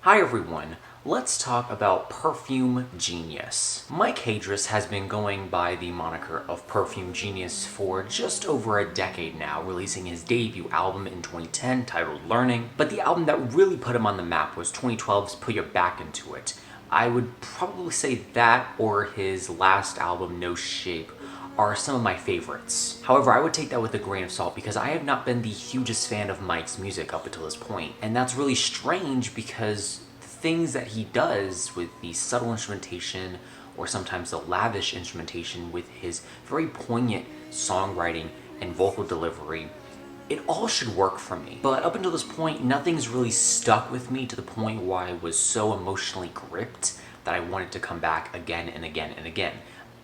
Hi everyone, let's talk about Perfume Genius. Mike Hadris has been going by the moniker of Perfume Genius for just over a decade now, releasing his debut album in 2010 titled Learning, but the album that really put him on the map was 2012's Put Your Back Into It. I would probably say that or his last album, No Shape, are some of my favorites. However, I would take that with a grain of salt because I have not been the hugest fan of Mike's music up until this point. And that's really strange because the things that he does with the subtle instrumentation or sometimes the lavish instrumentation with his very poignant songwriting and vocal delivery, it all should work for me. But up until this point, nothing's really stuck with me to the point where I was so emotionally gripped that I wanted to come back again and again and again.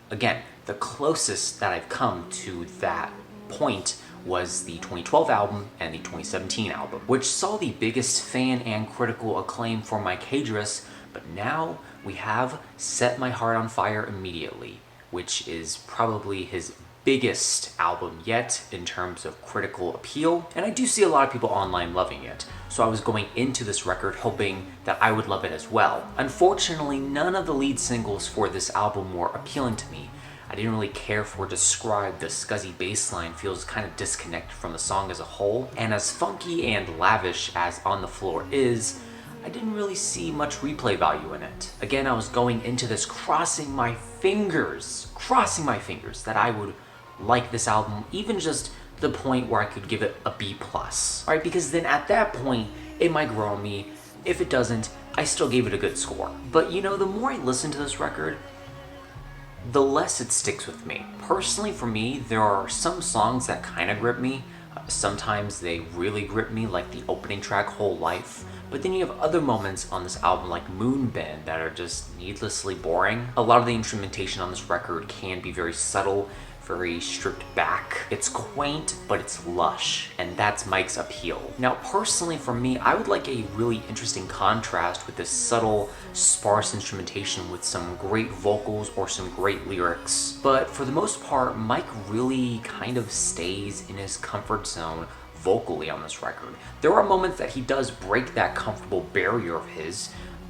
Again, the closest that I've come to that point was the 2012 album and the 2017 album, which saw the biggest fan and critical acclaim for Mike Hadris, but now we have Set My Heart on Fire Immediately, which is probably his biggest album yet in terms of critical appeal, and I do see a lot of people online loving it, so I was going into this record hoping that I would love it as well. Unfortunately, none of the lead singles for this album were appealing to me. I didn't really care for Describe. The scuzzy bass line feels kind of disconnected from the song as a whole, and as funky and lavish as On the Floor is, I didn't really see much replay value in it. Again, I was going into this crossing my fingers that I would like this album, even just the point where I could give it a B+. Alright, because then at that point, it might grow on me. If it doesn't, I still gave it a good score. But you know, the more I listen to this record, the less it sticks with me. Personally, for me, there are some songs that kind of grip me. Sometimes they really grip me, like the opening track, Whole Life. But then you have other moments on this album like MOONBEND that are just needlessly boring. A lot of the instrumentation on this record can be very subtle, very stripped back. It's quaint, but it's lush, and that's Mike's appeal. Now, personally for me, I would like a really interesting contrast with this subtle, sparse instrumentation with some great vocals or some great lyrics. But for the most part, Mike really kind of stays in his comfort zone vocally on this record. There are moments that he does break that comfortable barrier of his,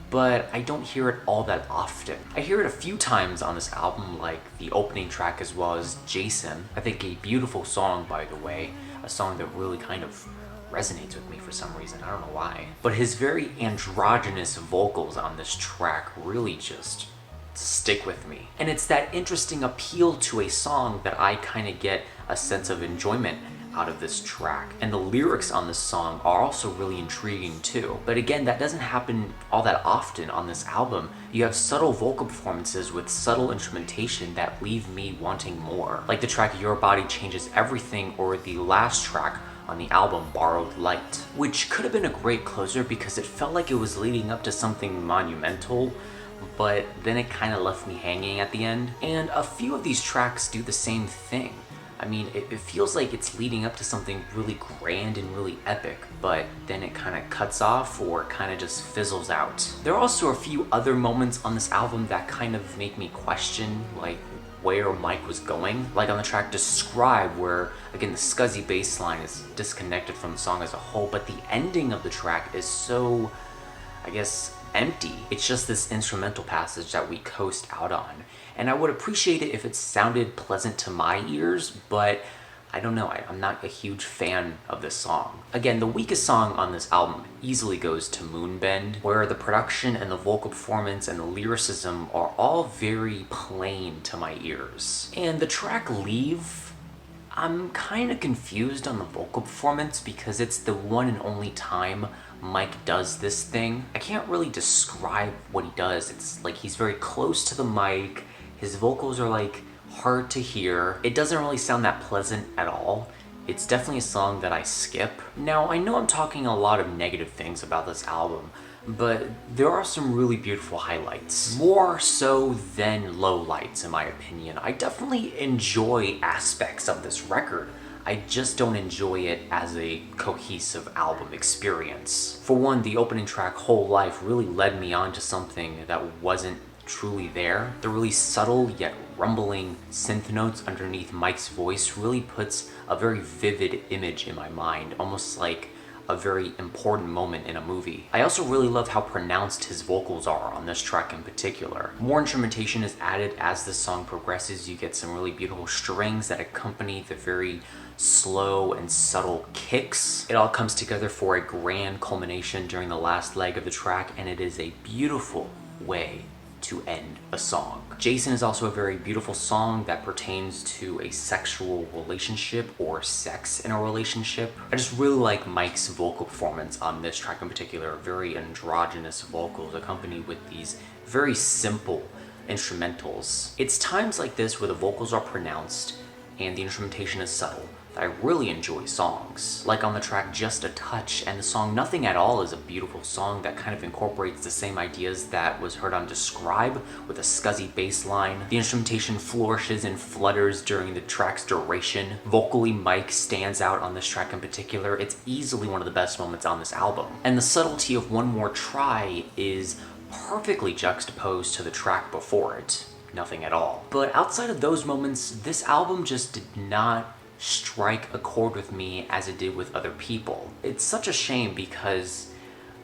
but I don't hear it all that often. I hear it a few times on this album, like the opening track as well as Jason. I think a beautiful song, by the way, a song that really kind of resonates with me for some reason, I don't know why. But his very androgynous vocals on this track really just stick with me. And it's that interesting appeal to a song that I kind of get a sense of enjoyment out of this track. And the lyrics on this song are also really intriguing too. But again, that doesn't happen all that often on this album. You have subtle vocal performances with subtle instrumentation that leave me wanting more. Like the track Your Body Changes Everything, or the last track on the album, Borrowed Light, which could have been a great closer because it felt like it was leading up to something monumental, but then it kind of left me hanging at the end. And a few of these tracks do the same thing. I mean, it feels like it's leading up to something really grand and really epic, but then it kind of cuts off or kind of just fizzles out. There are also a few other moments on this album that kind of make me question, like, where Mike was going. Like on the track Describe, where, again, the scuzzy bass line is disconnected from the song as a whole, but the ending of the track is so, I guess, empty. It's just this instrumental passage that we coast out on. And I would appreciate it if it sounded pleasant to my ears, but I don't know, I'm not a huge fan of this song. Again, the weakest song on this album easily goes to Moonbend, where the production and the vocal performance and the lyricism are all very plain to my ears. And the track Leave, I'm kind of confused on the vocal performance because it's the one and only time Mike does this thing. I can't really describe what he does. It's like he's very close to the mic. His vocals are like hard to hear. It doesn't really sound that pleasant at all. It's definitely a song that I skip. Now, I know I'm talking a lot of negative things about this album, but there are some really beautiful highlights. More so than lowlights, in my opinion. I definitely enjoy aspects of this record. I just don't enjoy it as a cohesive album experience. For one, the opening track, Whole Life, really led me on to something that wasn't truly there. The really subtle yet rumbling synth notes underneath Mike's voice really puts a very vivid image in my mind, almost like a very important moment in a movie. I also really love how pronounced his vocals are on this track in particular. More instrumentation is added as the song progresses. You get some really beautiful strings that accompany the very slow and subtle kicks. It all comes together for a grand culmination during the last leg of the track, and it is a beautiful way to end a song. Jason is also a very beautiful song that pertains to a sexual relationship or sex in a relationship. I just really like Mike's vocal performance on this track in particular. Very androgynous vocals accompanied with these very simple instrumentals. It's times like this where the vocals are pronounced and the instrumentation is subtle that I really enjoy songs. Like on the track Just a Touch, and the song Nothing at All is a beautiful song that kind of incorporates the same ideas that was heard on Describe with a scuzzy bass line. The instrumentation flourishes and flutters during the track's duration. Vocally, Mike stands out on this track in particular. It's easily one of the best moments on this album. And the subtlety of One More Try is perfectly juxtaposed to the track before it, Nothing at All. But outside of those moments, this album just did not strike a chord with me as it did with other people. It's such a shame because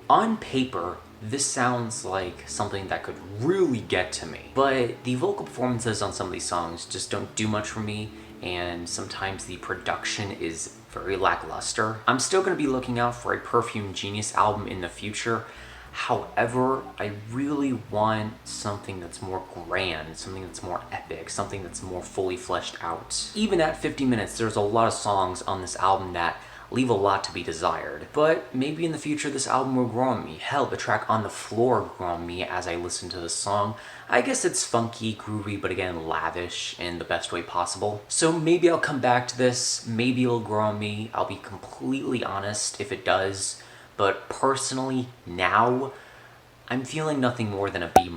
on paper, this sounds like something that could really get to me. But the vocal performances on some of these songs just don't do much for me, and sometimes the production is very lackluster. I'm still going to be looking out for a Perfume Genius album in the future. However, I really want something that's more grand, something that's more epic, something that's more fully fleshed out. Even at 50 minutes, there's a lot of songs on this album that leave a lot to be desired. But maybe in the future this album will grow on me. Hell, the track On the Floor grew on me as I listened to the song. I guess it's funky, groovy, but again, lavish in the best way possible. So maybe I'll come back to this, maybe it'll grow on me. I'll be completely honest if it does. But personally, now, I'm feeling nothing more than a B-.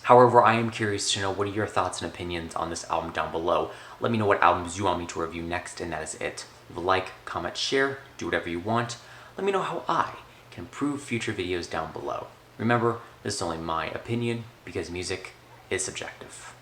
However, I am curious to know what are your thoughts and opinions on this album down below. Let me know what albums you want me to review next, and that is it. Leave a like, comment, share, do whatever you want. Let me know how I can improve future videos down below. Remember, this is only my opinion because music is subjective.